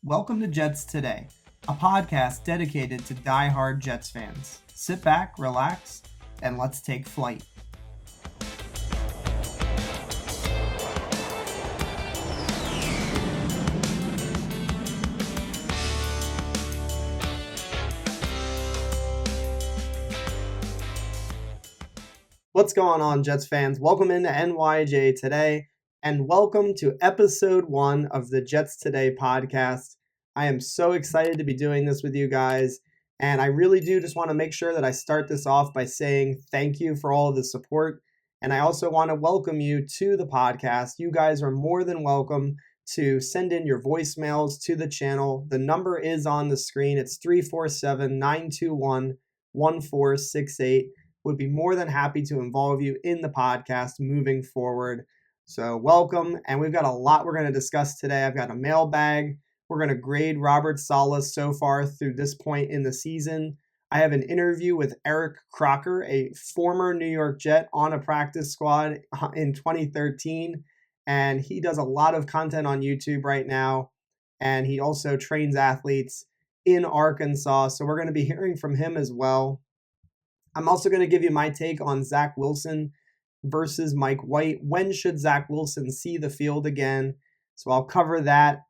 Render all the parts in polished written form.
Welcome to Jets Today, a podcast dedicated to die-hard Jets fans. Sit back, relax, and let's take flight. What's going on, Jets fans? Welcome into NYJ Today, and welcome to episode 1 of the Jets Today podcast. I am so excited to be doing this with you guys, and I really do just want to make sure that I start this off by saying thank you for all of the support, and I also want to welcome you to the podcast. You guys are more than welcome to send in your voicemails to the channel. The number is on the screen. It's 347-921-1468. Would be more than happy to involve you in the podcast moving forward. So welcome, and we've got a lot we're going to discuss today. I've got a mailbag. We're going to grade Robert Saleh so far through this point in the season. I have an interview with Eric Crocker, a former New York Jet on a practice squad in 2013, and he does a lot of content on YouTube right now, and he also trains athletes in Arkansas, so we're going to be hearing from him as well. I'm also going to give you my take on Zach Wilson versus Mike White. When should Zach Wilson see the field again? So I'll cover that.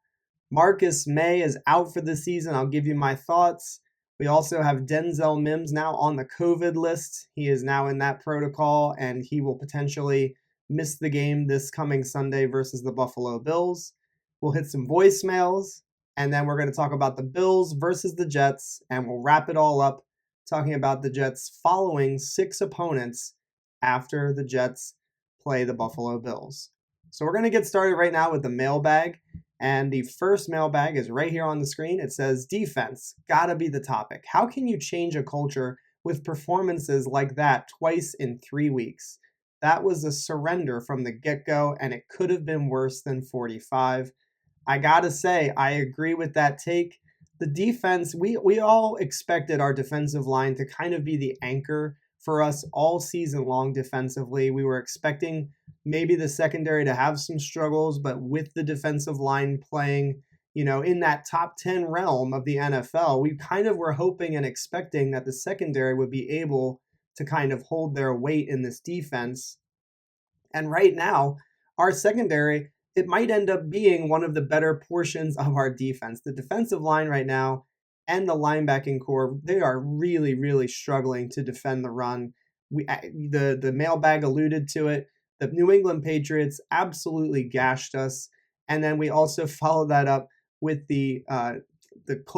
Marcus Maye is out for the season. I'll give you my thoughts. We also have Denzel Mims now on the COVID list. He is now in that protocol, and he will potentially miss the game this coming Sunday versus the Buffalo Bills. We'll hit some voicemails, and then we're going to talk about the Bills versus the Jets, and we'll wrap it all up talking about the Jets following 6 opponents after the Jets play the Buffalo Bills. So we're going to get started right now with the mailbag. And the first mailbag is right here on the screen. It says, defense, gotta be the topic. How can you change a culture with performances like that twice in 3 weeks? That was a surrender from the get-go, and it could have been worse than 45. I gotta say, I agree with that take. The defense, we all expected our defensive line to kind of be the anchor for us all season long defensively. We were expecting maybe the secondary to have some struggles, but with the defensive line playing, in that top 10 realm of the NFL, we kind of were hoping and expecting that the secondary would be able to kind of hold their weight in this defense. And right now, our secondary, it might end up being one of the better portions of our defense. The defensive line right now and the linebacking core, they are really, really struggling to defend the run. The mailbag alluded to it. The New England Patriots absolutely gashed us. And then we also followed that up with the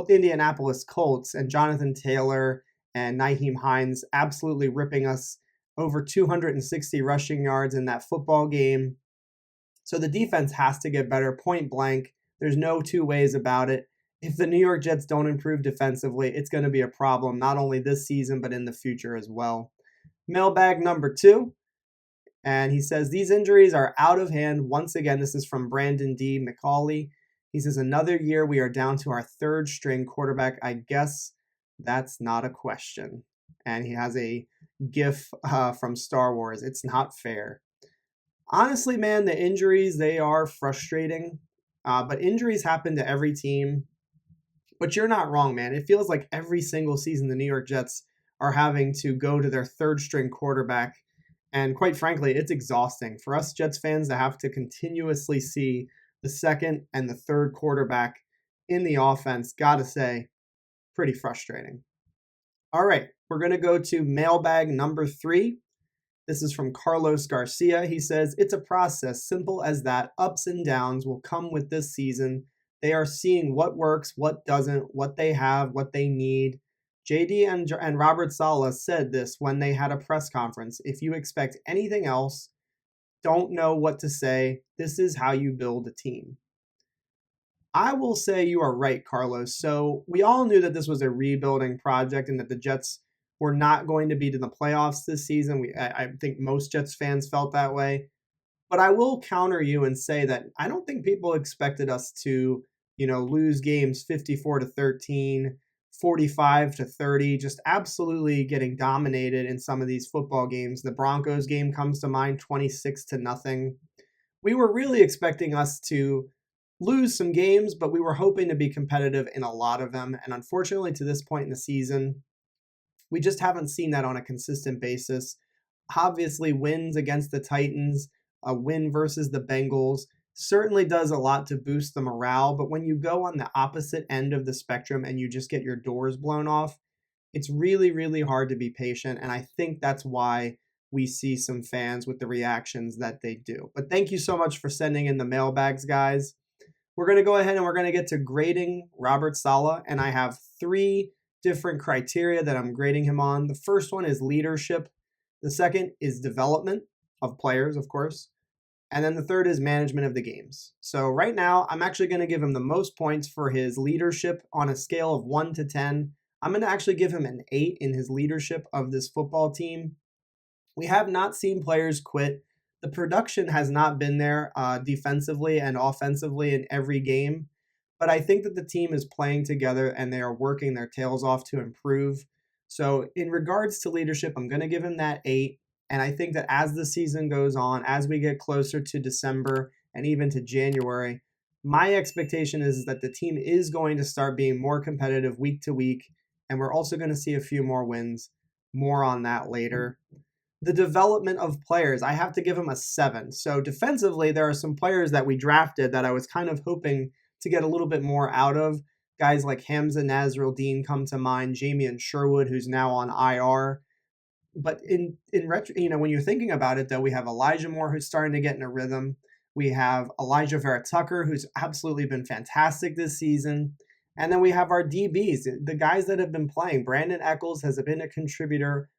Indianapolis Colts and Jonathan Taylor and Nyheim Hines absolutely ripping us over 260 rushing yards in that football game. So the defense has to get better, point blank. There's no two ways about it. If the New York Jets don't improve defensively, it's going to be a problem, not only this season, but in the future as well. Mailbag number 2. And he says, these injuries are out of hand. Once again, this is from Brandon D. McCauley. He says, another year we are down to our 3rd string quarterback. I guess that's not a question. And he has a GIF from Star Wars. It's not fair. Honestly, man, the injuries, they are frustrating. But injuries happen to every team. But you're not wrong, man. It feels like every single season the New York Jets are having to go to their 3rd string quarterback. And quite frankly, it's exhausting for us Jets fans to have to continuously see the 2nd and the 3rd quarterback in the offense. Gotta say, pretty frustrating. All right, we're going to go to mailbag number 3. This is from Carlos Garcia. He says, it's a process, simple as that. Ups and downs will come with this season. They are seeing what works, what doesn't, what they have, what they need. JD and Robert Saleh said this when they had a press conference. If you expect anything else, don't know what to say. This is how you build a team. I will say you are right, Carlos. So we all knew that this was a rebuilding project and that the Jets were not going to be to the playoffs this season. I think most Jets fans felt that way. But I will counter you and say that I don't think people expected us to, lose games 54-13, 45-30, just absolutely getting dominated in some of these football games. The Broncos game comes to mind, 26-0. We were really expecting us to lose some games, but we were hoping to be competitive in a lot of them. And unfortunately, to this point in the season, we just haven't seen that on a consistent basis. Obviously, wins against the Titans, a win versus the Bengals certainly does a lot to boost the morale. But when you go on the opposite end of the spectrum and you just get your doors blown off, it's really, really hard to be patient. And I think that's why we see some fans with the reactions that they do. But thank you so much for sending in the mailbags, guys. We're going to go ahead and we're going to get to grading Robert Saleh. And I have 3 different criteria that I'm grading him on. The first one is leadership. The second is development of players, of course. And then the third is management of the games. So right now, I'm actually going to give him the most points for his leadership on a scale of 1 to 10. I'm going to actually give him an 8 in his leadership of this football team. We have not seen players quit. The production has not been there defensively and offensively in every game. But I think that the team is playing together and they are working their tails off to improve. So in regards to leadership, I'm going to give him that 8. And I think that as the season goes on, as we get closer to December and even to January, my expectation is that the team is going to start being more competitive week to week. And we're also going to see a few more wins. More on that later. The development of players, I have to give him a 7. So defensively, there are some players that we drafted that I was kind of hoping to get a little bit more out of. Guys like Hamza Nasruddin come to mind, Jamian Sherwood, who's now on IR. But in retro, when you're thinking about it, though, we have Elijah Moore, who's starting to get in a rhythm. We have Elijah Vera Tucker, who's absolutely been fantastic this season. And then we have our DBs, the guys that have been playing. Brandon Eccles has been a contributor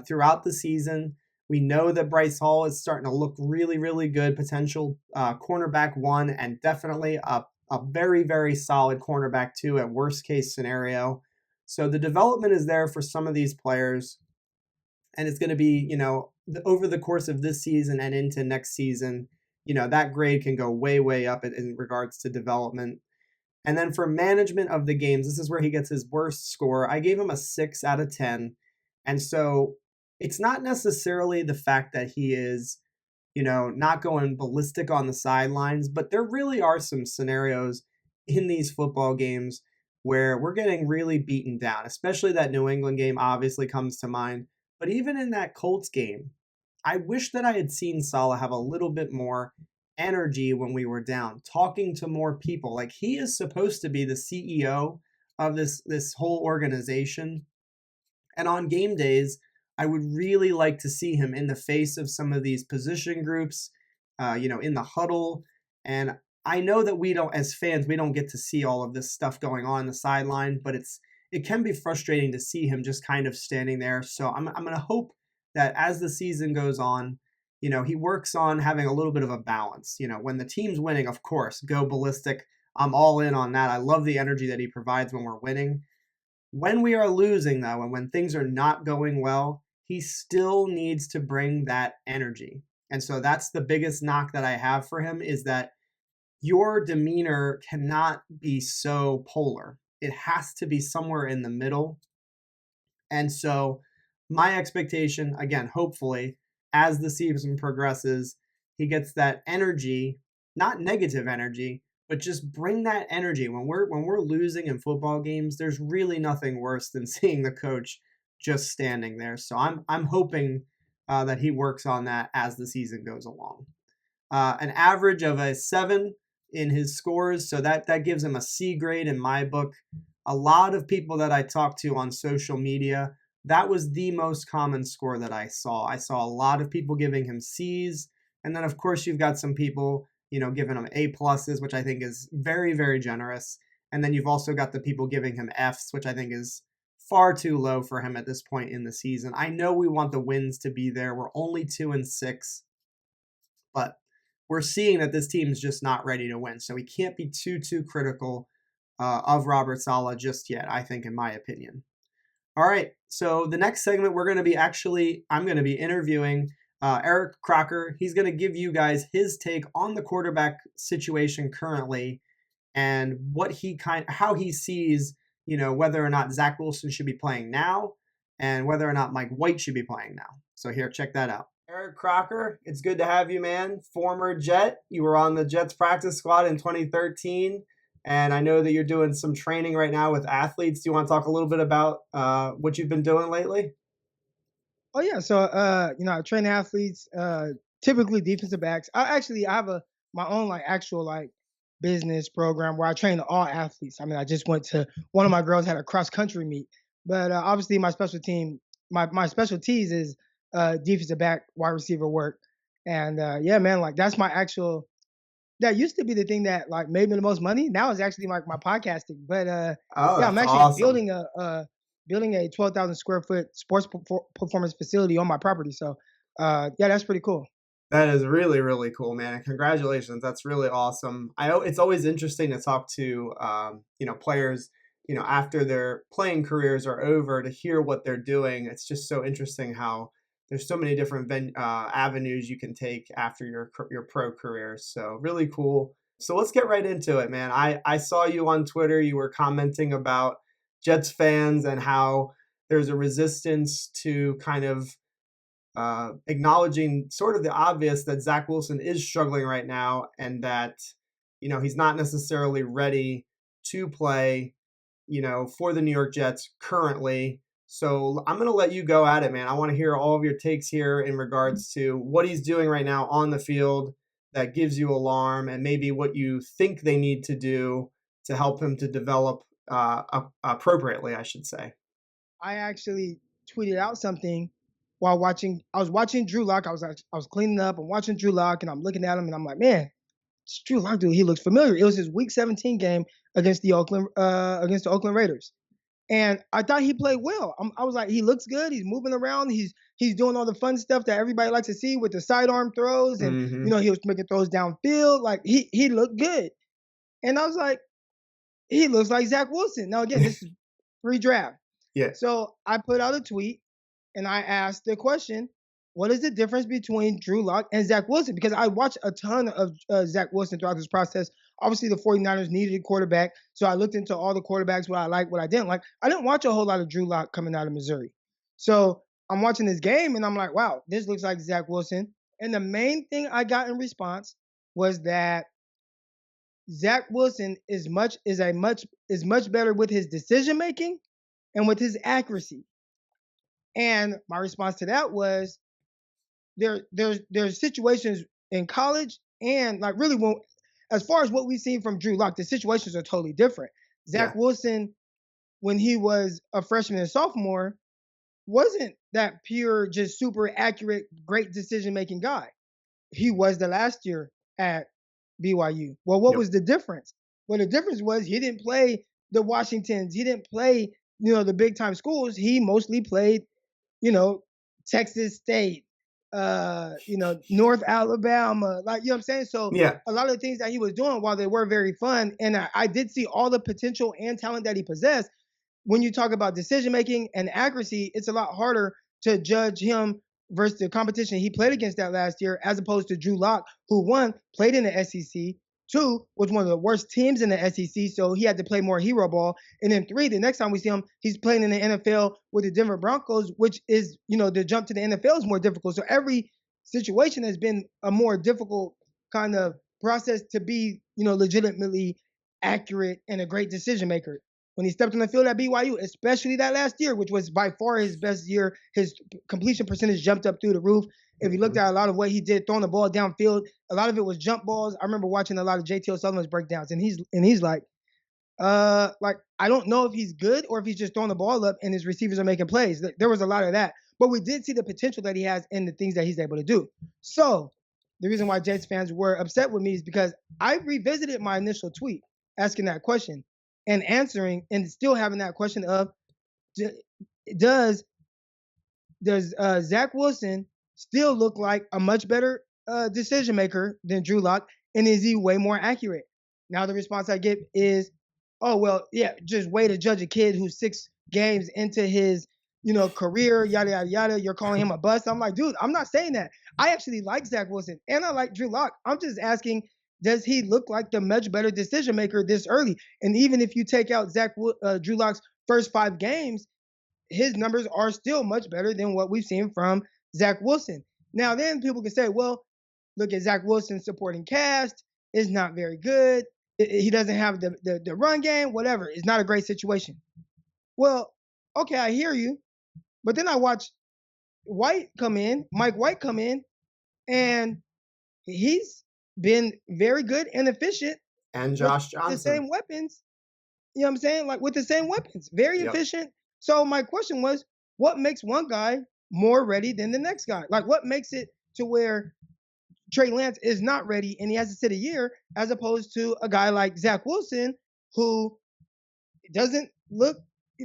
throughout the season. We know that Bryce Hall is starting to look really, really good, potential cornerback 1, and definitely a very, very solid cornerback 2 at worst case scenario. So the development is there for some of these players. And it's going to be, over the course of this season and into next season, that grade can go way, way up in regards to development. And then for management of the games, this is where he gets his worst score. I gave him a 6 out of 10. And so it's not necessarily the fact that he is, not going ballistic on the sidelines, but there really are some scenarios in these football games where we're getting really beaten down, especially that New England game obviously comes to mind. But even in that Colts game, I wish that I had seen Saleh have a little bit more energy when we were down, talking to more people. Like, he is supposed to be the CEO of this whole organization. And on game days, I would really like to see him in the face of some of these position groups, in the huddle. And I know that we don't, as fans, we don't get to see all of this stuff going on the sideline, but it can be frustrating to see him just kind of standing there. So I'm going to hope that as the season goes on, he works on having a little bit of a balance. When the team's winning, of course, go ballistic. I'm all in on that. I love the energy that he provides when we're winning. When we are losing, though, and when things are not going well, he still needs to bring that energy. And so that's the biggest knock that I have for him, is that your demeanor cannot be so polar. It has to be somewhere in the middle. And so my expectation, again, hopefully, as the season progresses, he gets that energy, not negative energy, but just bring that energy. When we're losing in football games, there's really nothing worse than seeing the coach just standing there. So I'm hoping that he works on that as the season goes along. An average of a 7 in his scores, so that gives him a C grade in my book. A lot of people that I talked to on social media, that was the most common score that I saw. I saw a lot of people giving him C's, and then of course you've got some people, giving him A pluses, which I think is very, very generous. And then you've also got the people giving him F's, which I think is far too low for him at this point in the season. I know we want the wins to be there. We're only 2-6, but we're seeing that this team is just not ready to win. So we can't be too critical of Robert Saleh just yet, I think, in my opinion. All right, so the next segment I'm going to be interviewing Eric Crocker. He's going to give you guys his take on the quarterback situation currently and how he sees, whether or not Zach Wilson should be playing now and whether or not Mike White should be playing now. So here, check that out. Eric Crocker, it's good to have you, man. Former Jet. You were on the Jets practice squad in 2013. And I know that you're doing some training right now with athletes. Do you want to talk a little bit about what you've been doing lately? Oh yeah, so I train athletes, typically defensive backs. I have my own like actual like business program where I train all athletes. I mean, I just went to one of my girls had a cross country meet, but obviously my specialties is defensive back, wide receiver work, and yeah, man, like that's my actual. That used to be the thing that like made me the most money. Now it's actually like my podcasting, but Oh, yeah, I'm that's actually awesome. building a 12,000 square foot sports performance facility on my property. So, yeah, that's pretty cool. That is really, really cool, man. And congratulations. That's really awesome. It's always interesting to talk to, players, after their playing careers are over to hear what they're doing. It's just so interesting how there's so many different avenues you can take after your pro career. So really cool. So let's get right into it, man. I saw you on Twitter. You were commenting about Jets fans and how there's a resistance to kind of acknowledging sort of the obvious that Zach Wilson is struggling right now and that, he's not necessarily ready to play, for the New York Jets currently. So I'm going to let you go at it, man. I want to hear all of your takes here in regards to what he's doing right now on the field that gives you alarm and maybe what you think they need to do to help him to develop appropriately, I should say. I actually tweeted out something while watching. I was watching Drew Lock. I was cleaning up. I'm watching Drew Lock, and I'm looking at him, and I'm like, man, it's Drew Lock, dude. He looks familiar. It was his Week 17 game against the Oakland Raiders. And I thought he played well. I was like, he looks good. He's moving around. He's doing all the fun stuff that everybody likes to see with the sidearm throws, and Hmm. he was making throws downfield. Like he looked good. And I was like, he looks like Zach Wilson. Now again, this is pre-draft. Yeah. So I put out a tweet and I asked the question, what is the difference between Drew Lock and Zach Wilson? Because I watched a ton of Zach Wilson throughout this process. Obviously, the 49ers needed a quarterback. So I looked into all the quarterbacks, what I liked, what I didn't like. I didn't watch a whole lot of Drew Lock coming out of Missouri. So I'm watching this game and I'm like, wow, this looks like Zach Wilson. And the main thing I got in response was that Zach Wilson is much better with his decision making and with his accuracy. And my response to that was there's situations in college and like really when as far as what we've seen from Drew Lock, the situations are totally different. Zach Yeah. Wilson, when he was a freshman and sophomore, wasn't that pure, just super accurate, great decision making guy. He was the last year at BYU. Well, what Yep. was the difference? Well, the difference was he didn't play the Washingtons. He didn't play, the big time schools. He mostly played, you know, Texas State, North Alabama. Like, you know what I'm saying? So Yeah. a lot of the things that he was doing, while they were very fun, and I did see all the potential and talent that he possessed, when you talk about decision making and accuracy, it's a lot harder to judge him versus the competition he played against that last year, as opposed to Drew Lock, who one played in the SEC, two was one of the worst teams in the SEC, so he had to play more hero ball, and then three, the next time we see him, he's playing in the NFL with the Denver Broncos, which is the jump to the NFL is more difficult. So every situation has been a more difficult kind of process to be legitimately accurate and a great decision maker when he stepped on the field at BYU, especially that last year, which was by far his best year. His completion percentage jumped up through the roof. If you looked Hmm. at a lot of what he did throwing the ball downfield, a lot of it was jump balls. I remember watching a lot of JT O'Sullivan's breakdowns, and he's like I don't know if he's good or if he's just throwing the ball up and his receivers are making plays. There was a lot of that, but we did see the potential that he has in the things that he's able to do. So the reason why Jets fans were upset with me is because I revisited my initial tweet asking that question and answering and still having that question of does Zach Wilson still look like a much better decision maker than Drew Lock, and is he way more accurate? Now the response I get is, oh well, yeah, just way to judge a kid who's 6 games into his career, yada yada yada. You're calling him a bust. I'm like, dude, I'm not saying that. I actually like Zach Wilson and I like Drew Lock. I'm just asking, does he look like the much better decision maker this early? And even if you take out Drew Lock's first 5 games, his numbers are still much better than what we've seen from Zach Wilson. Now then people can say, well, look at Zach Wilson's supporting cast. It's not very good. He doesn't have the run game, whatever. It's not a great situation. Well, okay, I hear you. But then I watch Mike White come in, and he's been very good and efficient And with Josh the Johnson. same weapons. You know what I'm saying? Like with the same weapons, very Yep. efficient. So my question was, what makes one guy more ready than the next guy? Like what makes it to where Trey Lance is not ready and he has to sit a year, as opposed to a guy like Zach Wilson who doesn't look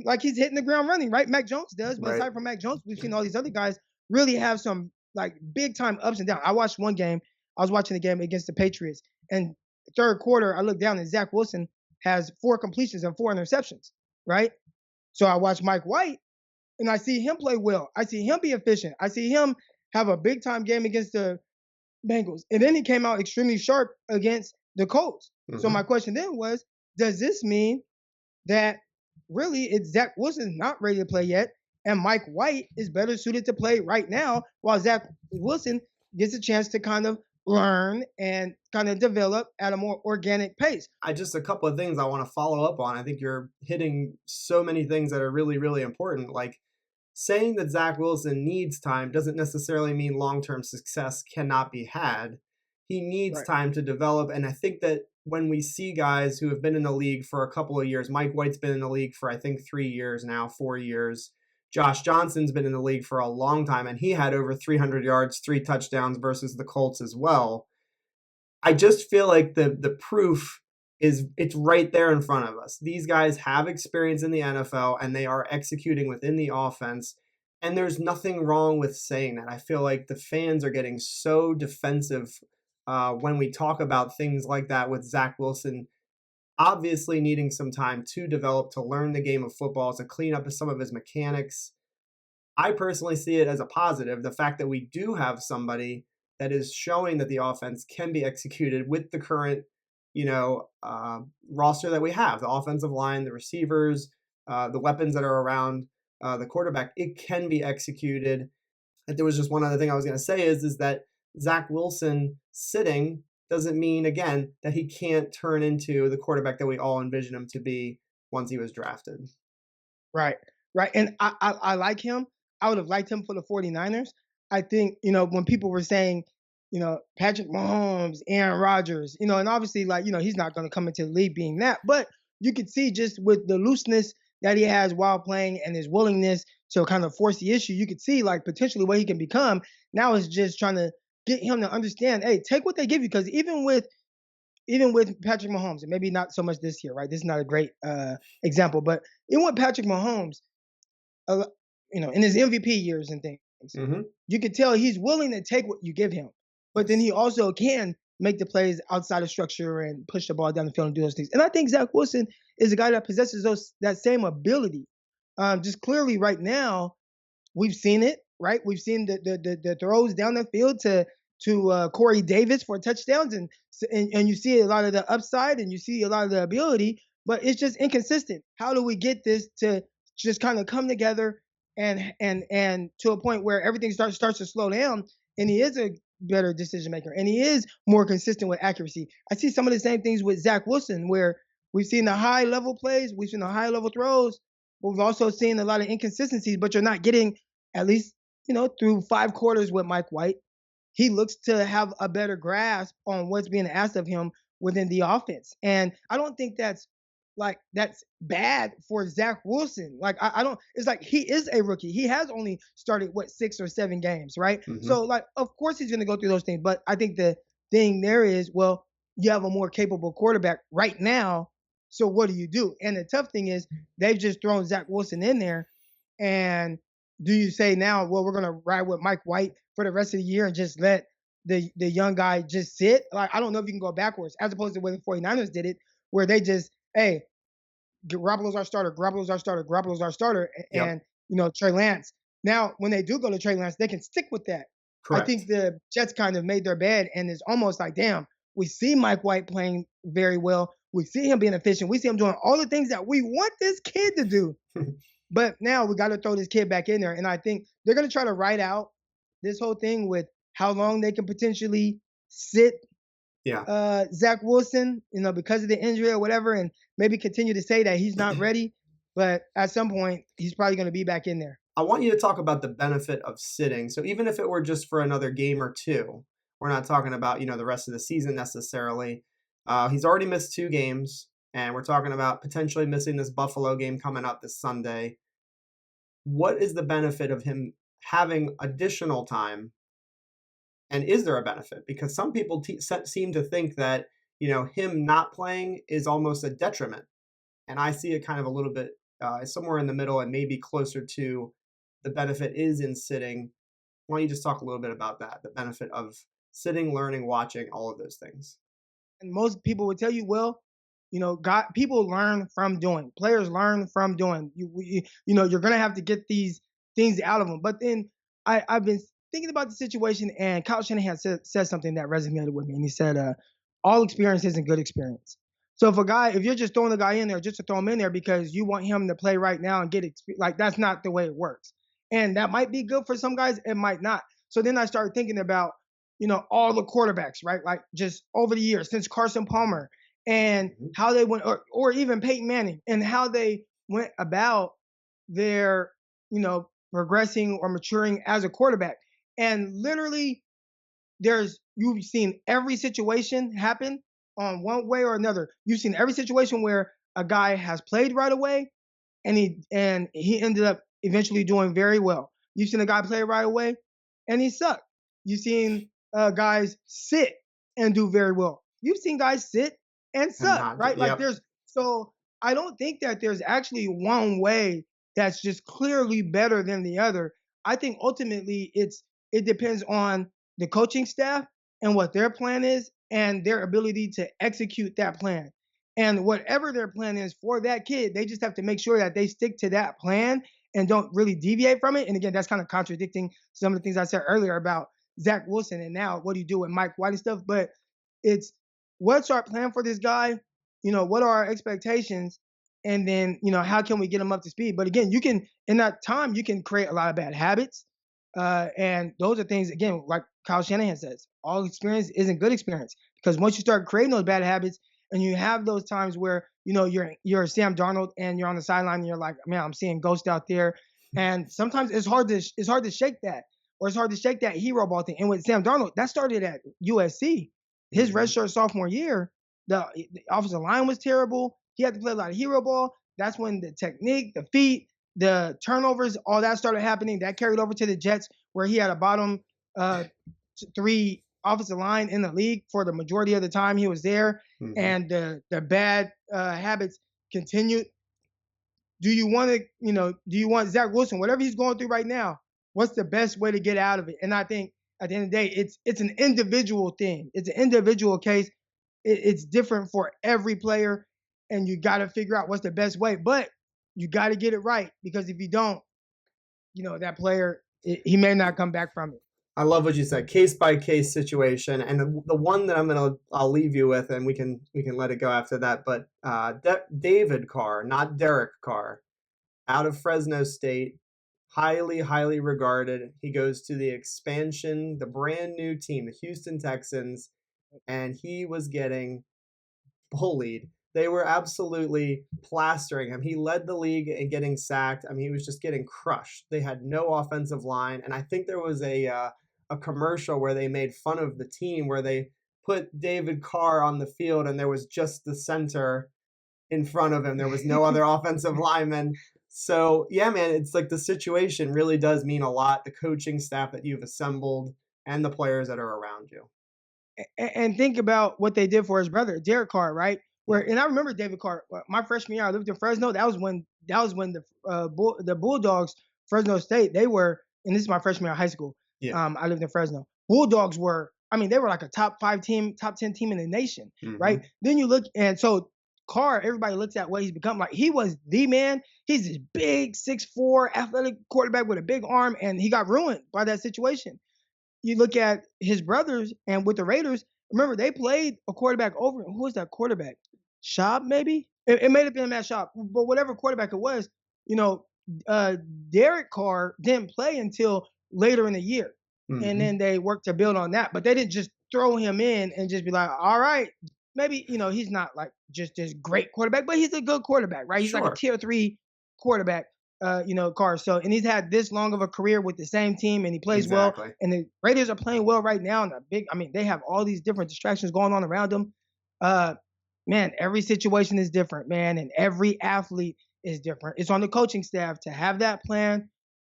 like he's hitting the ground running, right? Mac Jones does, but Right. aside from Mac Jones, we've seen all these other guys really have some like big time ups and downs. I watched one game. I was watching the game against the Patriots, and third quarter, I looked down and Zach Wilson has 4 completions and 4 interceptions, right? So I watched Mike White, and I see him play well. I see him be efficient. I see him have a big time game against the Bengals, and then he came out extremely sharp against the Colts. Mm-hmm. So my question then was, does this mean that really it's Zach Wilson's not ready to play yet, and Mike White is better suited to play right now, while Zach Wilson gets a chance to kind of learn and kind of develop at a more organic pace? Just a couple of things I want to follow up on. I think you're hitting so many things that are really, really important. Like saying that Zach Wilson needs time doesn't necessarily mean long-term success cannot be had. He needs time to develop. And I think that when we see guys who have been in the league for a couple of years, Mike White's been in the league for, I think, 3 years now, 4 years. Josh Johnson's been in the league for a long time, and he had over 300 yards, 3 touchdowns versus the Colts as well. I just feel like the proof it's right there in front of us. These guys have experience in the NFL, and they are executing within the offense. And there's nothing wrong with saying that. I feel like the fans are getting so defensive when we talk about things like that with Zach Wilson obviously needing some time to develop, to learn the game of football, to clean up some of his mechanics. I personally see it as a positive, the fact that we do have somebody that is showing that the offense can be executed with the current, roster that we have, the offensive line, the receivers, the weapons that are around the quarterback. It can be executed. And there was just one other thing I was going to say is that Zach Wilson sitting doesn't mean, again, that he can't turn into the quarterback that we all envision him to be once he was drafted. Right. And I like him. I would have liked him for the 49ers. I think, when people were saying, Patrick Mahomes, Aaron Rodgers, and obviously, he's not going to come into the league being that. But you could see just with the looseness that he has while playing and his willingness to kind of force the issue, you could see, potentially what he can become. Now is just trying to get him to understand, hey, take what they give you. Because even with Patrick Mahomes, and maybe not so much this year, right? This is not a great example, but even with Patrick Mahomes, in his MVP years and things, you could tell he's willing to take what you give him, but then he also can make the plays outside of structure and push the ball down the field and do those things. And I think Zach Wilson is a guy that possesses that same ability. Just clearly right now, we've seen it, right? We've seen the throws down the field to Corey Davis for touchdowns, and you see a lot of the upside and you see a lot of the ability, but it's just inconsistent. How do we get this to just kind of come together and to a point where everything starts to slow down, and he is a better decision maker and he is more consistent with accuracy? I see some of the same things with Zach Wilson, where we've seen the high level plays, we've seen the high level throws, but we've also seen a lot of inconsistencies. But you're not getting, at least through 5 quarters with Mike White, he looks to have a better grasp on what's being asked of him within the offense. And I don't think that's bad for Zach Wilson. I don't, it's like he is a rookie. He has only started 6 or 7 games, right? So of course he's going to go through those things. But I think the thing there is, well, you have a more capable quarterback right now. So what do you do? And the tough thing is they've just thrown Zach Wilson in there. And do you say now, well, we're going to ride with Mike White for the rest of the year and just let the young guy just sit? I don't know if you can go backwards, as opposed to when the 49ers did it, where they just, hey, Garoppolo's our starter, Garoppolo's our starter, Garoppolo's our starter, and Trey Lance. Now, when they do go to Trey Lance, they can stick with that. Correct. I think the Jets kind of made their bed, and it's almost like, damn, we see Mike White playing very well. We see him being efficient. We see him doing all the things that we want this kid to do. But now we got to throw this kid back in there. And I think they're going to try to ride out this whole thing with how long they can potentially sit Yeah. Zach Wilson, because of the injury or whatever, and maybe continue to say that he's not ready. But at some point, he's probably going to be back in there. I want you to talk about the benefit of sitting. So even if it were just for another game or two, we're not talking about, the rest of the season necessarily. He's already missed 2 games, and we're talking about potentially missing this Buffalo game coming up this Sunday. What is the benefit of him having additional time? And is there a benefit? Because some people seem to think that, him not playing is almost a detriment. And I see it kind of a little bit somewhere in the middle and maybe closer to the benefit is in sitting. Why don't you just talk a little bit about that, the benefit of sitting, learning, watching, all of those things? And most people would tell you, well, people learn from doing. Players learn from doing. You're going to have to get these things out of them. But then I've been thinking about the situation, and Kyle Shanahan said something that resonated with me. And he said, all experience isn't good experience. So if you're just throwing the guy in there just to throw him in there because you want him to play right now and get experience, like that's not the way it works. And that might be good for some guys, it might not. So then I started thinking about, all the quarterbacks, right? Like just over the years since Carson Palmer and how they went, or even Peyton Manning, and how they went about their, progressing or maturing as a quarterback. And literally, you've seen every situation happen on one way or another. You've seen every situation where a guy has played right away, and he ended up eventually doing very well. You've seen a guy play right away, and he sucked. You've seen guys sit and do very well. You've seen guys sit and suck, right? Like so I don't think that there's actually one way that's just clearly better than the other. I think ultimately it depends on the coaching staff and what their plan is and their ability to execute that plan. And whatever their plan is for that kid, they just have to make sure that they stick to that plan and don't really deviate from it. And again, that's kind of contradicting some of the things I said earlier about Zach Wilson and now what do you do with Mike White and stuff. But it's what's our plan for this guy? What are our expectations? And then, how can we get him up to speed? But again, in that time, you can create a lot of bad habits. And those are things, again, like Kyle Shanahan says, all experience isn't good experience. Because once you start creating those bad habits and you have those times where, you're Sam Darnold and you're on the sideline and you're like, man, I'm seeing ghosts out there. And sometimes it's hard to shake that, or it's hard to shake that hero ball thing. And with Sam Darnold, that started at USC. His redshirt sophomore year, the offensive line was terrible. He had to play a lot of hero ball. That's when the technique, the feet, the turnovers, all that started happening. That carried over to the Jets, where he had a bottom 3 offensive line in the league for the majority of the time he was there. And the bad habits continued. Do you want Zach Wilson, whatever he's going through right now, what's the best way to get out of it? And I think at the end of the day, it's an individual thing. It's an individual case. It's different for every player, and you got to figure out what's the best way. But you got to get it right, because if you don't, that player, he may not come back from it. I love what you said, case by case situation, and the one that I'll leave you with, and we can let it go after that. But David Carr, not Derek Carr, out of Fresno State, highly regarded. He goes to the expansion, the brand new team, the Houston Texans, and he was getting bullied. They were absolutely plastering him. He led the league in getting sacked. I mean, he was just getting crushed. They had no offensive line, and I think there was a commercial where they made fun of the team, where they put David Carr on the field and there was just the center in front of him. There was no other offensive lineman. So yeah, man, it's like the situation really does mean a lot. The coaching staff that you've assembled and the players that are around you. And think about what they did for his brother, Derek Carr, right? And I remember David Carr. My freshman year, I lived in Fresno. That was when the Bulldogs, Fresno State, they were, and this is my freshman year of high school. Yeah. I lived in Fresno. Bulldogs were, they were like a top 10 team in the nation, right? Then you look, and so Carr, everybody looks at what he's become. Like, he was the man. He's this big 6'4" athletic quarterback with a big arm, and he got ruined by that situation. You look at his brothers, and with the Raiders, remember they played a quarterback over. Who was that quarterback? Schaub, maybe? It may have been Matt Schaub, but whatever quarterback it was, Derek Carr didn't play until later in the year. and Mm-hmm. then they worked to build on that. But they didn't just throw him in and just be like, all right, maybe he's not like just this great quarterback, but he's a good quarterback, right? He's like a Sure. tier 3 quarterback, Carr. So and he's had this long of a career with the same team, and he plays well. Exactly. And the Raiders are playing well right now. And they have all these different distractions going on around them. Uh, man, every situation is different, man, and every athlete is different. It's on the coaching staff to have that plan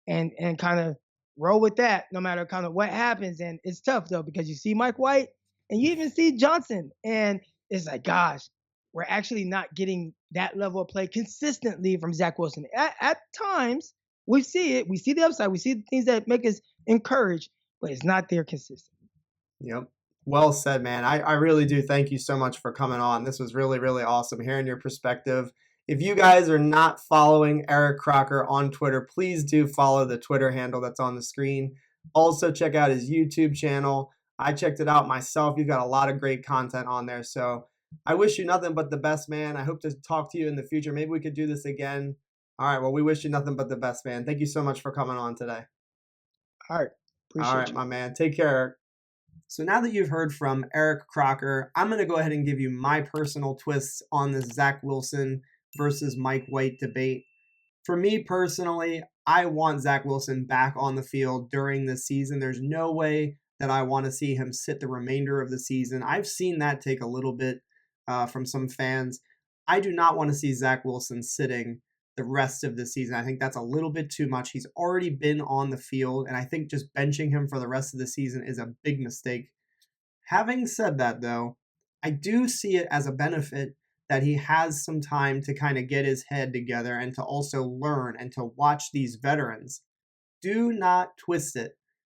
and kind of roll with that no matter kind of what happens. And it's tough though because you see Mike White and you even see Johnson, and it's like, gosh, we're actually not getting that level of play consistently from Zach Wilson. At times, we see it, we see the upside, we see the things that make us encouraged, but it's not there consistently. Yep. Well said, man. I really do thank you so much for coming on. This was really, really awesome hearing your perspective. If you guys are not following Eric Crocker on Twitter, please do follow the Twitter handle that's on the screen. Also, check out his YouTube channel. I checked it out myself. You've got a lot of great content on there. So I wish you nothing but the best, man. I hope to talk to you in the future. Maybe we could do this again. All right. Well, we wish you nothing but the best, man. Thank you so much for coming on today. All right. All Appreciate right, you. my man. Take care, Eric. So now that you've heard from Eric Crocker, I'm going to go ahead and give you my personal twists on this Zach Wilson versus Mike White debate. For me personally, I want Zach Wilson back on the field during the season. There's no way that I want to see him sit the remainder of the season. I've seen that take a little bit from some fans. I do not want to see Zach Wilson sitting the rest of the season. I think that's a little bit too much. He's already been on the field, and I think just benching him for the rest of the season is a big mistake. Having said that, though, I do see it as a benefit that he has some time to kind of get his head together and to also learn and to watch these veterans. Do not twist it.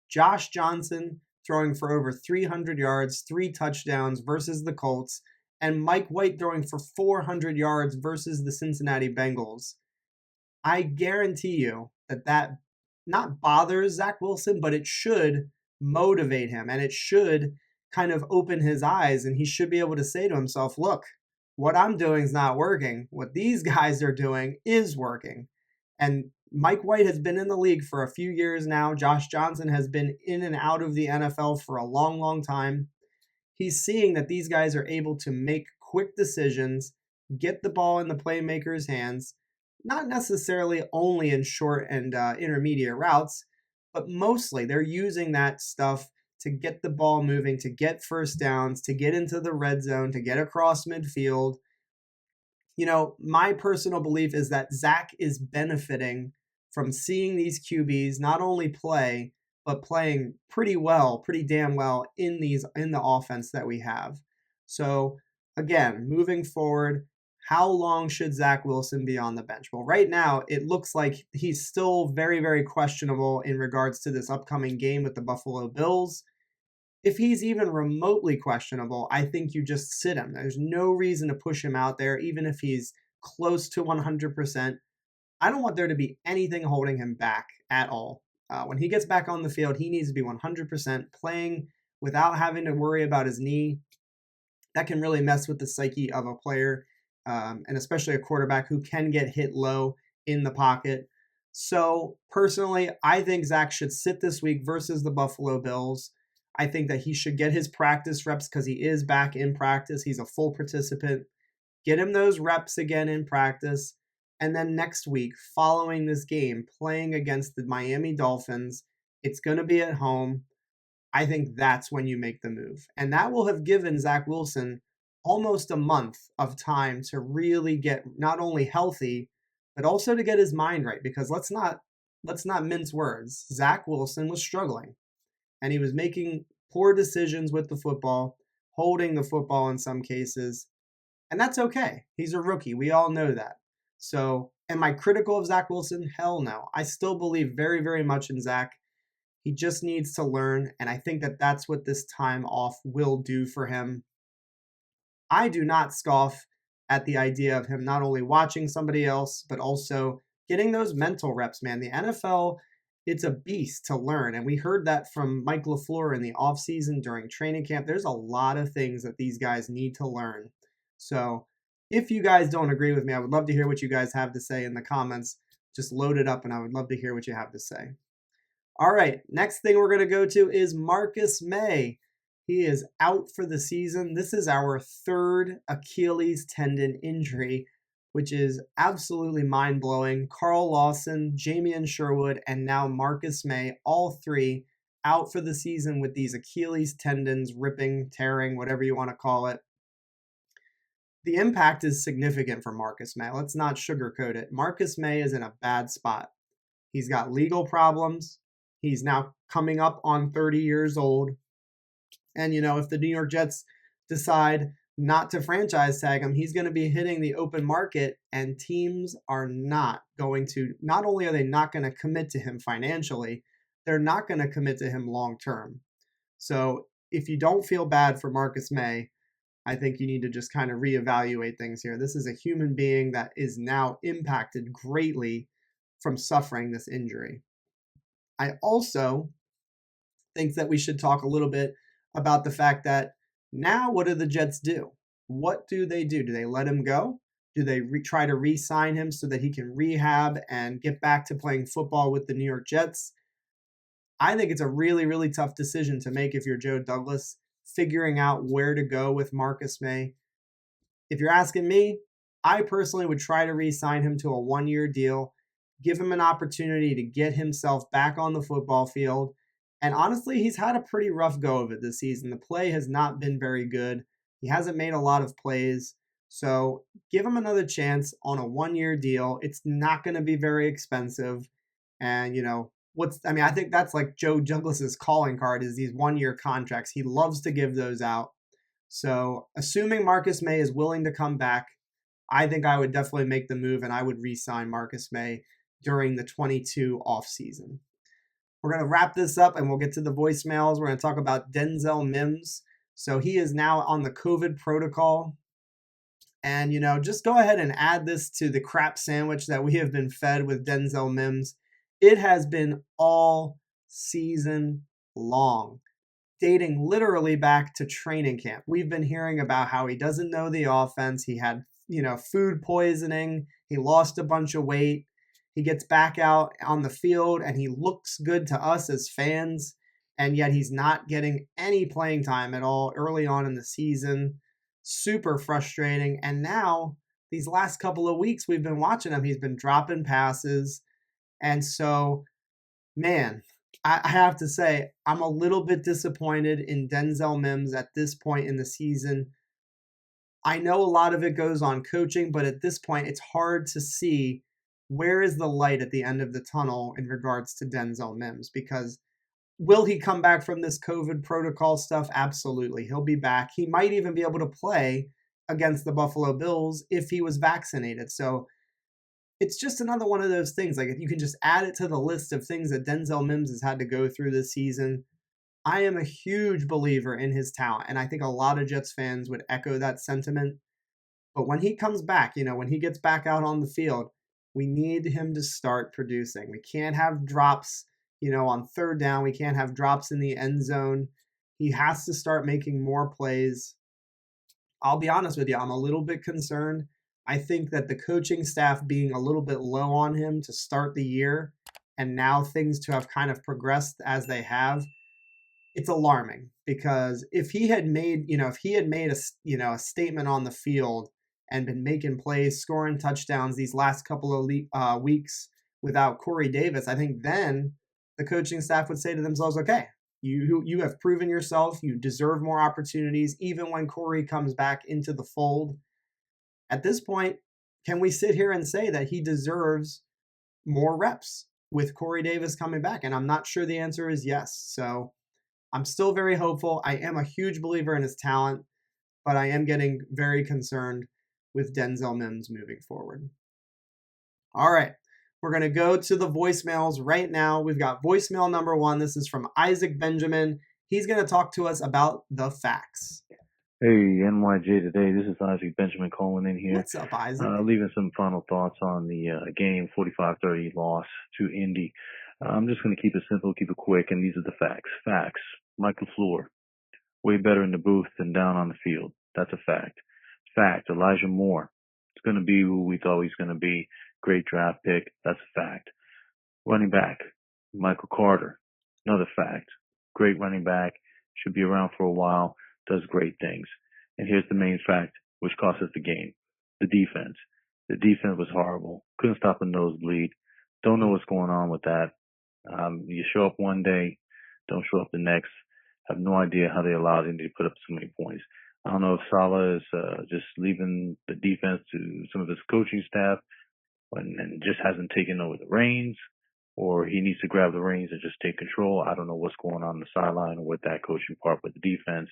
Josh Johnson throwing for over 300 yards, 3 touchdowns versus the Colts, and Mike White throwing for 400 yards versus the Cincinnati Bengals. I guarantee you that that not bothers Zach Wilson, but it should motivate him and it should kind of open his eyes, and he should be able to say to himself, look, what I'm doing is not working. What these guys are doing is working. And Mike White has been in the league for a few years now. Josh Johnson has been in and out of the NFL for a long, long time. He's seeing that these guys are able to make quick decisions, get the ball in the playmakers' hands, not necessarily only in short and intermediate routes, but mostly they're using that stuff to get the ball moving, to get first downs, to get into the red zone, to get across midfield. You know, my personal belief is that Zach is benefiting from seeing these QBs not only play, but playing pretty well, pretty damn well in the offense that we have. So again, moving forward, how long should Zach Wilson be on the bench? Well, right now it looks like he's still very, very questionable in regards to this upcoming game with the Buffalo Bills. If he's even remotely questionable, I think you just sit him. There's no reason to push him out there, even if he's close to 100%. I don't want there to be anything holding him back at all. When he gets back on the field, he needs to be 100% playing without having to worry about his knee. That can really mess with the psyche of a player, and especially a quarterback who can get hit low in the pocket. So personally, I think Zach should sit this week versus the Buffalo Bills. I think that he should get his practice reps because he is back in practice. He's a full participant. Get him those reps again in practice. And then next week, following this game, playing against the Miami Dolphins, it's going to be at home. I think that's when you make the move. And that will have given Zach Wilson almost a month of time to really get not only healthy, but also to get his mind right. Because let's not mince words. Zach Wilson was struggling and he was making poor decisions with the football, holding the football in some cases. And that's okay. He's a rookie. We all know that. So, am I critical of Zach Wilson? Hell no. I still believe very, very much in Zach. He just needs to learn, and I think that that's what this time off will do for him. I do not scoff at the idea of him not only watching somebody else, but also getting those mental reps, man. The NFL, it's a beast to learn. And we heard that from Mike LaFleur in the offseason during training camp. There's a lot of things that these guys need to learn. So if you guys don't agree with me, I would love to hear what you guys have to say in the comments. Just load it up and I would love to hear what you have to say. All right, next thing we're going to go to is Marcus Maye. He is out for the season. This is our third Achilles tendon injury, which is absolutely mind-blowing. Carl Lawson, Jamian Sherwood, and now Marcus Maye, all three out for the season with these Achilles tendons ripping, tearing, whatever you want to call it. The impact is significant for Marcus Maye. Let's not sugarcoat it. Marcus Maye is in a bad spot. He's got legal problems. He's now coming up on 30 years old. And, if the New York Jets decide not to franchise tag him, he's going to be hitting the open market, and teams are not only are they not going to commit to him financially, they're not going to commit to him long term. So if you don't feel bad for Marcus Maye, I think you need to just kind of reevaluate things here. This is a human being that is now impacted greatly from suffering this injury. I also think that we should talk a little bit about the fact that now what do the Jets do? What do they do? Do they let him go? Do they try to re-sign him so that he can rehab and get back to playing football with the New York Jets? I think it's a really, really tough decision to make if you're Joe Douglas, figuring out where to go with Marcus Maye. If you're asking me, I personally would try to re-sign him to a one-year deal, give him an opportunity to get himself back on the football field. And honestly, he's had a pretty rough go of it this season. The play has not been very good. He hasn't made a lot of plays. So give him another chance on a one-year deal. It's not going to be very expensive. And, I think that's like Joe Douglas's calling card is these one-year contracts. He loves to give those out. So assuming Marcus Maye is willing to come back, I think I would definitely make the move and I would re-sign Marcus Maye during the 22 offseason. We're going to wrap this up and we'll get to the voicemails. We're going to talk about Denzel Mims. So he is now on the COVID protocol. And, just go ahead and add this to the crap sandwich that we have been fed with Denzel Mims. It has been all season long, dating literally back to training camp. We've been hearing about how he doesn't know the offense. He had, food poisoning. He lost a bunch of weight. He gets back out on the field and he looks good to us as fans. And yet he's not getting any playing time at all early on in the season. Super frustrating. And now these last couple of weeks we've been watching him. He's been dropping passes. And so, man, I have to say, I'm a little bit disappointed in Denzel Mims at this point in the season. I know a lot of it goes on coaching, but at this point, it's hard to see where is the light at the end of the tunnel in regards to Denzel Mims, because will he come back from this COVID protocol stuff? Absolutely. He'll be back. He might even be able to play against the Buffalo Bills if he was vaccinated. So it's just another one of those things. Like, if you can just add it to the list of things that Denzel Mims has had to go through this season. I am a huge believer in his talent, and I think a lot of Jets fans would echo that sentiment. But when he comes back, when he gets back out on the field, we need him to start producing. We can't have drops, on third down. We can't have drops in the end zone. He has to start making more plays. I'll be honest with you, I'm a little bit concerned. I think that the coaching staff being a little bit low on him to start the year, and now things to have kind of progressed as they have, it's alarming. Because if he had made a statement on the field and been making plays, scoring touchdowns these last couple of weeks without Corey Davis, I think then the coaching staff would say to themselves, okay, you have proven yourself, you deserve more opportunities, even when Corey comes back into the fold. At this point, can we sit here and say that he deserves more reps with Corey Davis coming back? And I'm not sure the answer is yes. So I'm still very hopeful. I am a huge believer in his talent, but I am getting very concerned with Denzel Mims moving forward. All right, we're going to go to the voicemails right now. We've got voicemail number 1. This is from Isaac Benjamin. He's going to talk to us about the facts. Hey, NYJ Today. This is Isaac Benjamin calling in here. What's up, Isaac? Leaving some final thoughts on the game, 45-30 loss to Indy. I'm just going to keep it simple, keep it quick, and these are the facts. Facts. Michael Floor, way better in the booth than down on the field. That's a fact. Fact. Elijah Moore, it's going to be who we thought he was going to be. Great draft pick. That's a fact. Running back, Michael Carter, Another fact. Great running back, should be around for a while, does great things. And here's the main fact, which cost us the game. The defense. The defense was horrible. Couldn't stop a nosebleed. Don't know what's going on with that. You show up one day, don't show up the next. Have no idea how they allowed Indy to put up so many points. I don't know if Saleh is just leaving the defense to some of his coaching staff and just hasn't taken over the reins, or he needs to grab the reins and just take control. I don't know what's going on the sideline or with that coaching part with the defense.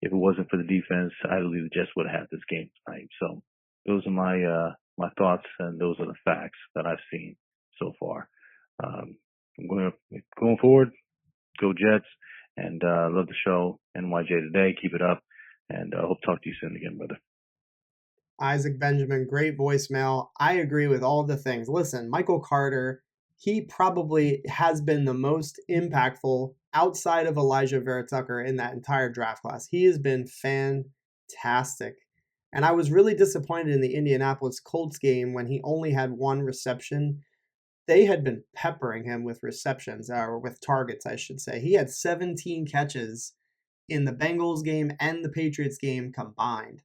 If it wasn't for the defense, I believe the Jets would have had this game tonight. So those are my thoughts, and those are the facts that I've seen so far. I'm going forward. Go Jets, and love the show. NYJ Today, keep it up, and hope to talk to you soon again, brother. Isaac Benjamin, great voicemail. I agree with all the things. Listen, Michael Carter, he probably has been the most impactful outside of Elijah Vera Tucker in that entire draft class. He has been fantastic. And I was really disappointed in the Indianapolis Colts game when he only had one reception. They had been peppering him with receptions, or with targets, I should say. He had 17 catches in the Bengals game and the Patriots game combined.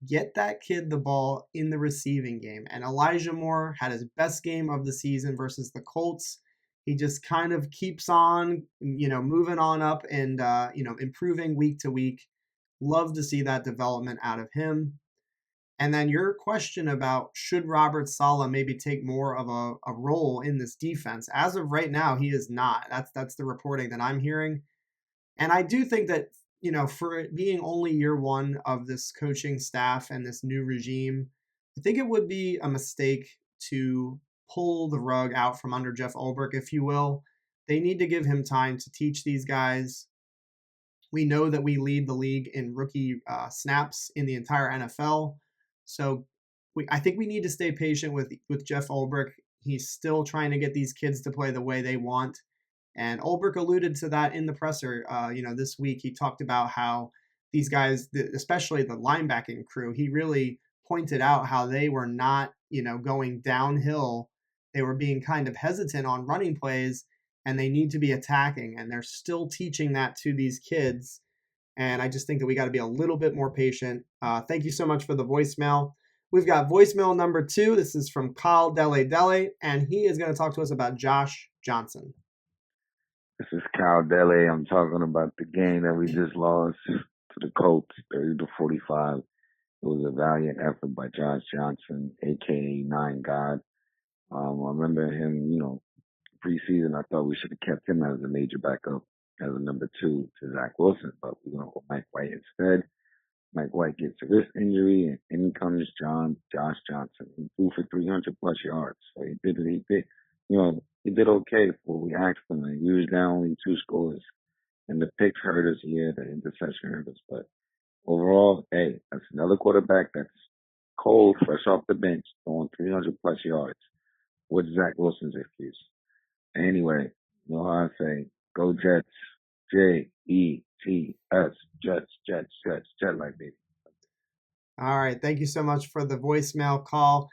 Get that kid the ball in the receiving game. And Elijah Moore had his best game of the season versus the Colts. He just kind of keeps on, moving on up and, improving week to week. Love to see that development out of him. And then your question about should Robert Saleh maybe take more of a role in this defense. As of right now, he is not. That's the reporting that I'm hearing. And I do think that, for it being only year one of this coaching staff and this new regime, I think it would be a mistake to pull the rug out from under Jeff Ulbrich, if you will. They need to give him time to teach these guys. We know that we lead the league in rookie snaps in the entire NFL. So I think we need to stay patient with Jeff Ulbrich. He's still trying to get these kids to play the way they want. And Ulbrich alluded to that in the presser, this week. He talked about how these guys, especially the linebacking crew, he really pointed out how they were not, going downhill. They were being kind of hesitant on running plays, and they need to be attacking. And they're still teaching that to these kids. And I just think that we got to be a little bit more patient. Thank you so much for the voicemail. We've got voicemail number 2. This is from Kyle Dele, and he is going to talk to us about Josh Johnson. This is Cal Dele. I'm talking about the game that we just lost to the Colts, 30-45. It was a valiant effort by Josh Johnson, a.k.a. Nine God. I remember him, preseason, I thought we should have kept him as a major backup, as a number 2 to Zach Wilson, but we're going to go Mike White instead. Mike White gets a wrist injury, and in comes Josh Johnson. He threw for 300-plus yards, so he did okay for what we asked him. He was down only 2 scores, and the picks hurt us here, the interception hurt us. But overall, hey, that's another quarterback that's cold, fresh off the bench, throwing 300-plus yards. What's Zach Wilson's excuse? Anyway, you know how I say, go Jets, Jets, Jet like baby. All right, thank you so much for the voicemail call.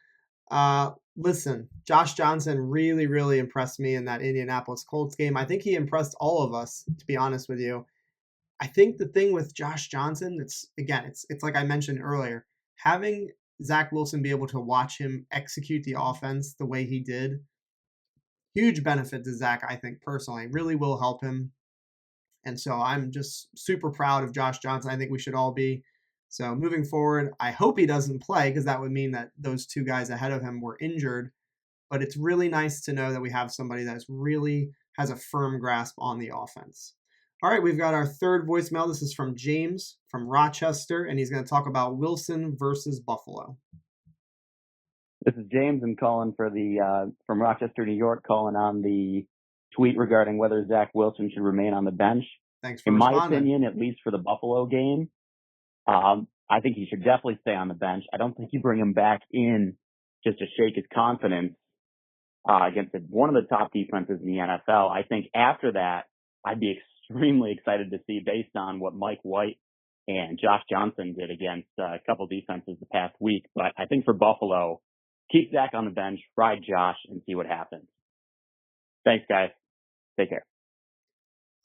Listen, Josh Johnson really, really impressed me in that Indianapolis Colts game. I think he impressed all of us, to be honest with you. I think the thing with Josh Johnson, it's like I mentioned earlier, having Zach Wilson be able to watch him execute the offense the way he did, huge benefit to Zach, I think, personally. Really will help him. And so I'm just super proud of Josh Johnson. I think we should all be. So moving forward, I hope he doesn't play, because that would mean that those 2 guys ahead of him were injured. But it's really nice to know that we have somebody that really has a firm grasp on the offense. All right, we've got our third voicemail. This is from James from Rochester, and he's going to talk about Wilson versus Buffalo. This is James. I'm calling from Rochester, New York, calling on the tweet regarding whether Zach Wilson should remain on the bench. Thanks for In responding. my opinion, at least for the Buffalo game, I think he should definitely stay on the bench. I don't think you bring him back in just to shake his confidence against one of the top defenses in the NFL. I think after that, I'd be extremely excited to see, based on what Mike White and Josh Johnson did against a couple defenses the past week. But I think for Buffalo, keep Zach on the bench, ride Josh, and see what happens. Thanks, guys. Take care.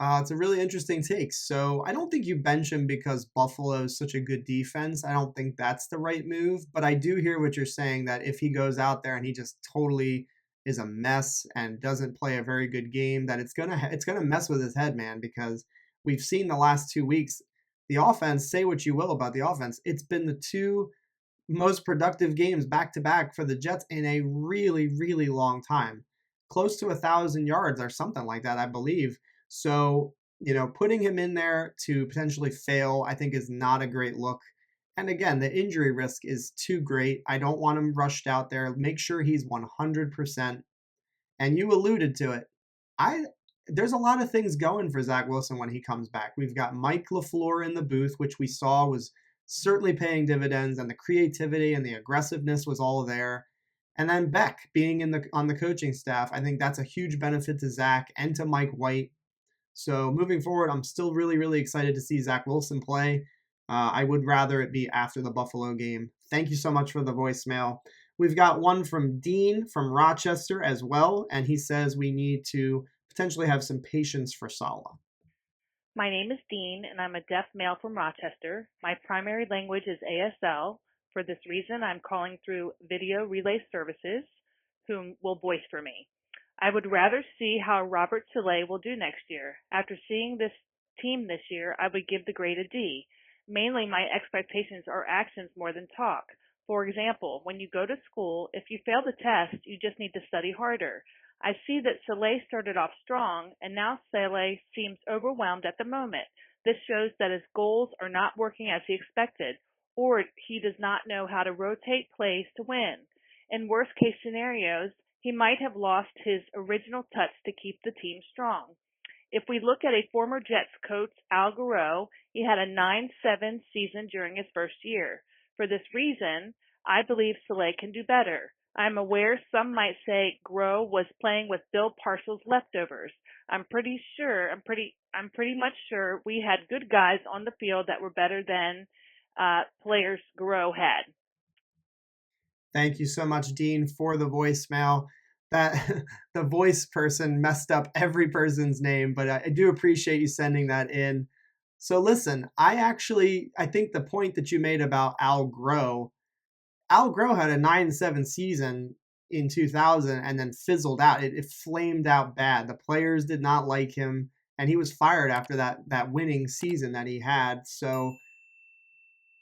It's a really interesting take. So I don't think you bench him because Buffalo is such a good defense. I don't think that's the right move. But I do hear what you're saying, that if he goes out there and he just totally is a mess and doesn't play a very good game, that it's gonna mess with his head, man. Because we've seen the last 2 weeks, the offense. Say what you will about the offense, it's been the two most productive games back to back for the Jets in a really, really long time, close to 1,000 yards or something like that, I believe. So, putting him in there to potentially fail, I think is not a great look. And again, the injury risk is too great. I don't want him rushed out there. Make sure he's 100%. And you alluded to it. I There's a lot of things going for Zach Wilson when he comes back. We've got Mike LaFleur in the booth, which we saw was certainly paying dividends, and the creativity and the aggressiveness was all there. And then Beck being on the coaching staff, I think that's a huge benefit to Zach and to Mike White. So moving forward, I'm still really, really excited to see Zach Wilson play. I would rather it be after the Buffalo game. Thank you so much for the voicemail. We've got one from Dean from Rochester as well, and he says we need to potentially have some patience for Saleh. My name is Dean, and I'm a deaf male from Rochester. My primary language is ASL. For this reason, I'm calling through Video Relay Services, whom will voice for me. I would rather see how Robert Saleh will do next year. After seeing this team this year, I would give the grade a D. Mainly, my expectations are actions more than talk. For example, when you go to school, if you fail the test, you just need to study harder. I see that Saleh started off strong, and now Saleh seems overwhelmed at the moment. This shows that his goals are not working as he expected, or he does not know how to rotate plays to win. In worst case scenarios, he might have lost his original touch to keep the team strong. If we look at a former Jets coach, Al Garreau, he had a 9-7 season during his first year. For this reason, I believe Saleh can do better. I'm aware some might say Groh was playing with Bill Parcells' leftovers. I'm pretty much sure we had good guys on the field that were better than players Groh had. Thank you so much, Dean, for the voicemail. That the voice person messed up every person's name, but I do appreciate you sending that in. So listen, I think the point that you made about Al Groh had a 9-7 season in 2000 and then fizzled out. It flamed out bad. The players did not like him, and he was fired after that winning season that he had. So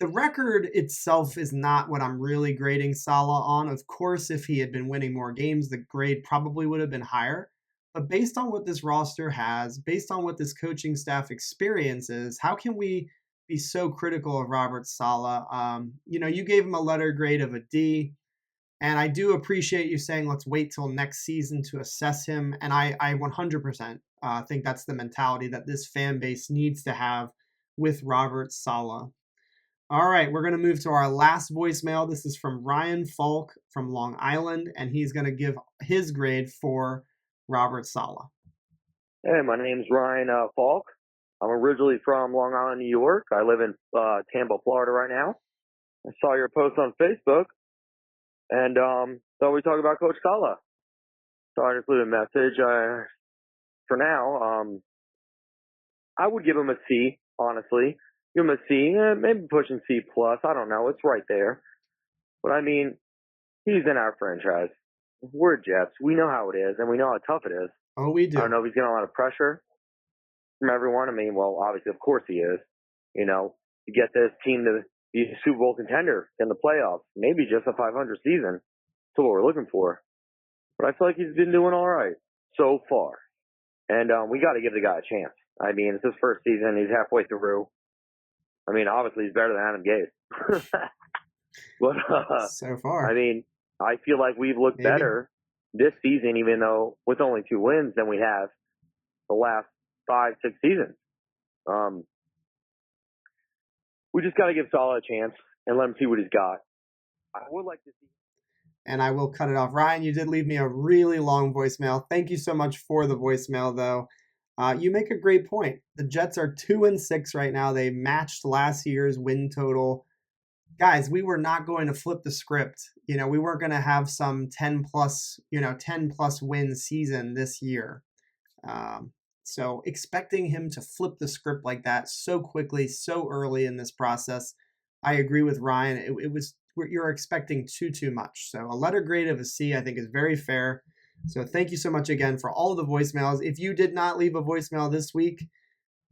the record itself is not what I'm really grading Saleh on. Of course, if he had been winning more games, the grade probably would have been higher. But based on what this roster has, based on what this coaching staff experiences, how can we be so critical of Robert Saleh? You gave him a letter grade of a D, and I do appreciate you saying let's wait till next season to assess him. And I 100% think that's the mentality that this fan base needs to have with Robert Saleh. All right, we're going to move to our last voicemail. This is from Ryan Falk from Long Island, and he's going to give his grade for Robert Saleh. Hey, my name's Ryan Falk. I'm originally from Long Island, New York. I live in Tampa, Florida right now. I saw your post on Facebook, and thought we'd talk about Coach Saleh. So I just leave a message. For now, I would give him a C, honestly. Give him a C, maybe pushing C+. I don't know. It's right there. But, I mean, he's in our franchise. We're Jets. We know how it is, and we know how tough it is. Oh, we do. I don't know if he's getting a lot of pressure from everyone. I mean, well, obviously, of course he is. To get this team to be a Super Bowl contender in the playoffs, maybe just a 500 season. That's what we're looking for. But I feel like he's been doing all right so far. And we got to give the guy a chance. I mean, it's his first season. He's halfway through. I mean, obviously, he's better than Adam Gase. But so far, I mean, I feel like we've looked better this season, even though with only 2 wins, than we have the last 5-6 seasons. We just got to give Saleh a chance and let him see what he's got. I would like to see. And I will cut it off. Ryan, you did leave me a really long voicemail. Thank you so much for the voicemail, though. You make a great point. The Jets are 2-6 right now. They matched last year's win total. Guys, we were not going to flip the script. We weren't going to have some 10 plus win season this year. So expecting him to flip the script like that so quickly, so early in this process, I agree with Ryan. It was, you're expecting too much. So a letter grade of a C, I think, is very fair. So thank you so much again for all of the voicemails. If you did not leave a voicemail this week,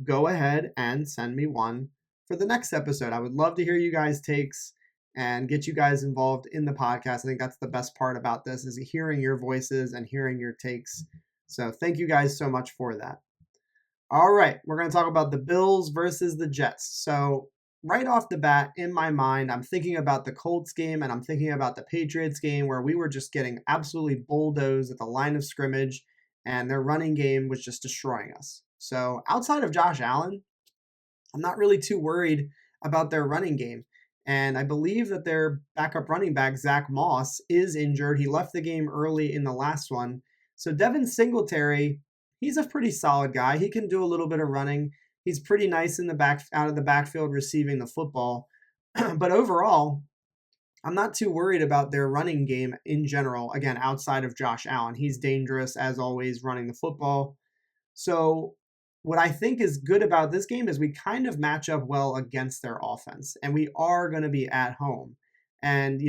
go ahead and send me one for the next episode. I would love to hear you guys' takes and get you guys involved in the podcast. I think that's the best part about this, is hearing your voices and hearing your takes. So thank you guys so much for that. All right, we're going to talk about the Bills versus the Jets. So right off the bat, in my mind, I'm thinking about the Colts game and I'm thinking about the Patriots game, where we were just getting absolutely bulldozed at the line of scrimmage and their running game was just destroying us. So outside of Josh Allen, I'm not really too worried about their running game. And I believe that their backup running back, Zach Moss, is injured. He left the game early in the last one. So Devin Singletary, he's a pretty solid guy. He can do a little bit of running. He's pretty nice in the back, out of the backfield, receiving the football. But overall, I'm not too worried about their running game in general. Again, outside of Josh Allen, he's dangerous as always running the football. So what I think is good about this game is we kind of match up well against their offense, and we are going to be at home. And,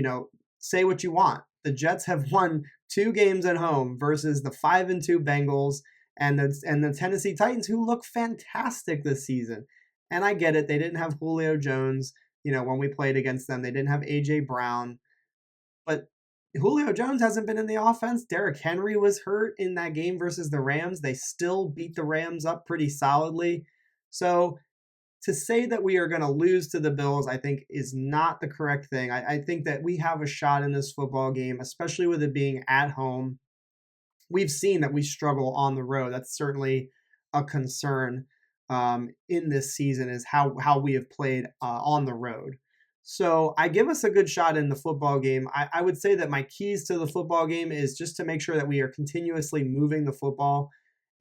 say what you want. The Jets have won 2 games at home versus the 5-2 Bengals and the Tennessee Titans, who look fantastic this season. And I get it. They didn't have Julio Jones, when we played against them. They didn't have A.J. Brown. But Julio Jones hasn't been in the offense. Derrick Henry was hurt in that game versus the Rams. They still beat the Rams up pretty solidly. So to say that we are going to lose to the Bills, I think, is not the correct thing. I think that we have a shot in this football game, especially with it being at home. We've seen that we struggle on the road. That's certainly a concern in this season, is how we have played on the road. So I give us a good shot in the football game. I would say that my keys to the football game is just to make sure that we are continuously moving the football.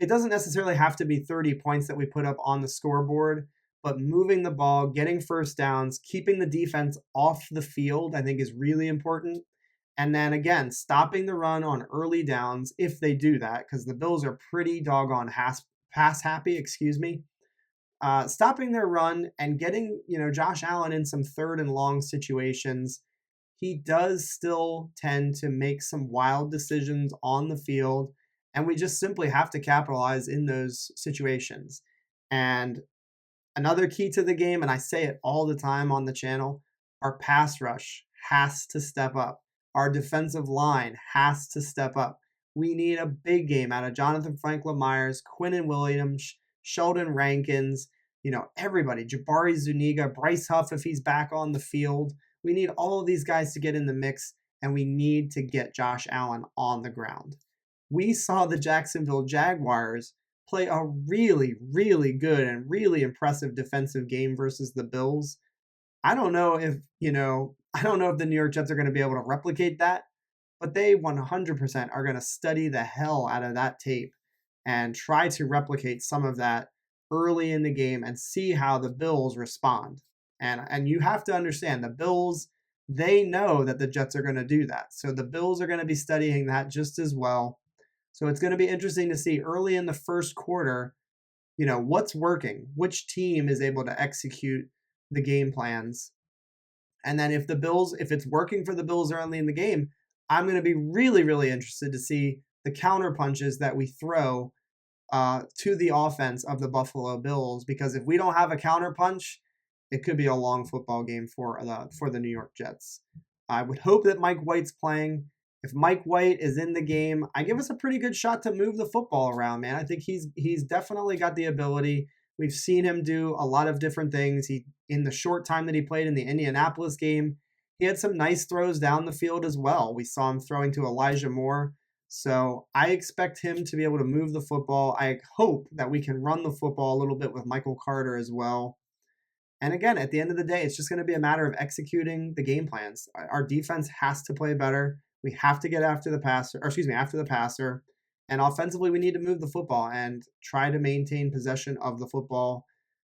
It doesn't necessarily have to be 30 points that we put up on the scoreboard, but moving the ball, getting first downs, keeping the defense off the field, I think is really important. And then again, stopping the run on early downs if they do that, because the Bills are pretty doggone pass happy, stopping their run and getting, Josh Allen in some 3rd and long situations. He does still tend to make some wild decisions on the field, and we just simply have to capitalize in those situations. And another key to the game, and I say it all the time on the channel, our pass rush has to step up. Our defensive line has to step up. We need a big game out of Jonathan Franklin Myers, Quinnen Williams, Sheldon Rankins, everybody, Jabari Zuniga, Bryce Huff if he's back on the field. We need all of these guys to get in the mix, and we need to get Josh Allen on the ground. We saw the Jacksonville Jaguars play a really, really good and really impressive defensive game versus the Bills. I don't know if the New York Jets are going to be able to replicate that, but they 100% are going to study the hell out of that tape and try to replicate some of that early in the game and see how the Bills respond. And you have to understand, the Bills, they know that the Jets are going to do that. So the Bills are going to be studying that just as well. So it's going to be interesting to see early in the first quarter, what's working, which team is able to execute the game plans. And then if it's working for the Bills early in the game, I'm going to be really, really interested to see the counter punches that we throw to the offense of the Buffalo Bills, because if we don't have a counter punch, it could be a long football game for the New York Jets. I would hope that Mike White's playing. If Mike White is in the game, I give us a pretty good shot to move the football around, man. I think he's definitely got the ability. We've seen him do a lot of different things. In the short time that he played in the Indianapolis game, he had some nice throws down the field as well. We saw him throwing to Elijah Moore. So I expect him to be able to move the football. I hope that we can run the football a little bit with Michael Carter as well. And again, at the end of the day, it's just going to be a matter of executing the game plans. Our defense has to play better. We have to get after the passer. And offensively, we need to move the football and try to maintain possession of the football.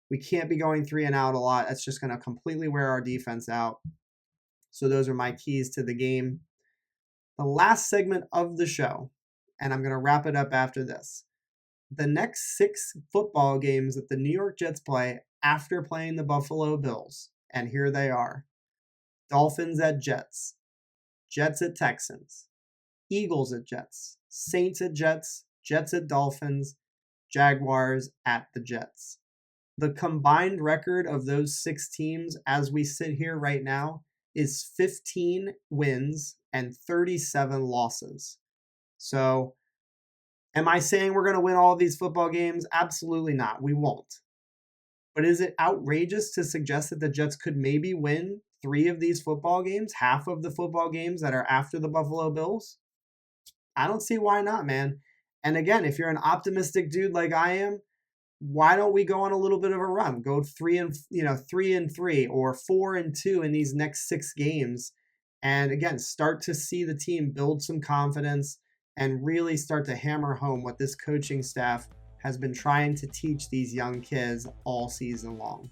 We can't be going 3 and out a lot. That's just going to completely wear our defense out. So those are my keys to the game. The last segment of the show, and I'm going to wrap it up after this. the next 6 football games that the New York Jets play after playing the Buffalo Bills. And here they are. Dolphins at Jets. Jets at Texans. Eagles at Jets. Saints at Jets. Jets at Dolphins. Jaguars at the Jets. The combined record of those 6 teams as we sit here right now is 15 wins and 37 losses. So, am I saying we're going to win all of these football games? Absolutely not. We won't. But is it outrageous to suggest that the Jets could maybe win 3 of these football games, half of the football games that are after the Buffalo Bills? I don't see why not, man. And again, if you're an optimistic dude like I am, why don't we go on a little bit of a run? Go 3-3 or 4-2 in these next 6 games. And again, start to see the team build some confidence and really start to hammer home what this coaching staff has been trying to teach these young kids all season long.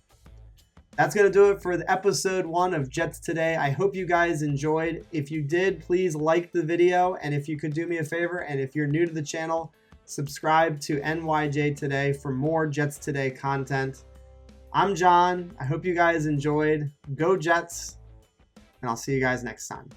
That's going to do it for the episode 1 of Jets Today. I hope you guys enjoyed. If you did, please like the video. And if you could do me a favor, and if you're new to the channel, subscribe to NYJ Today for more Jets Today content. I'm John. I hope you guys enjoyed. Go Jets. And I'll see you guys next time.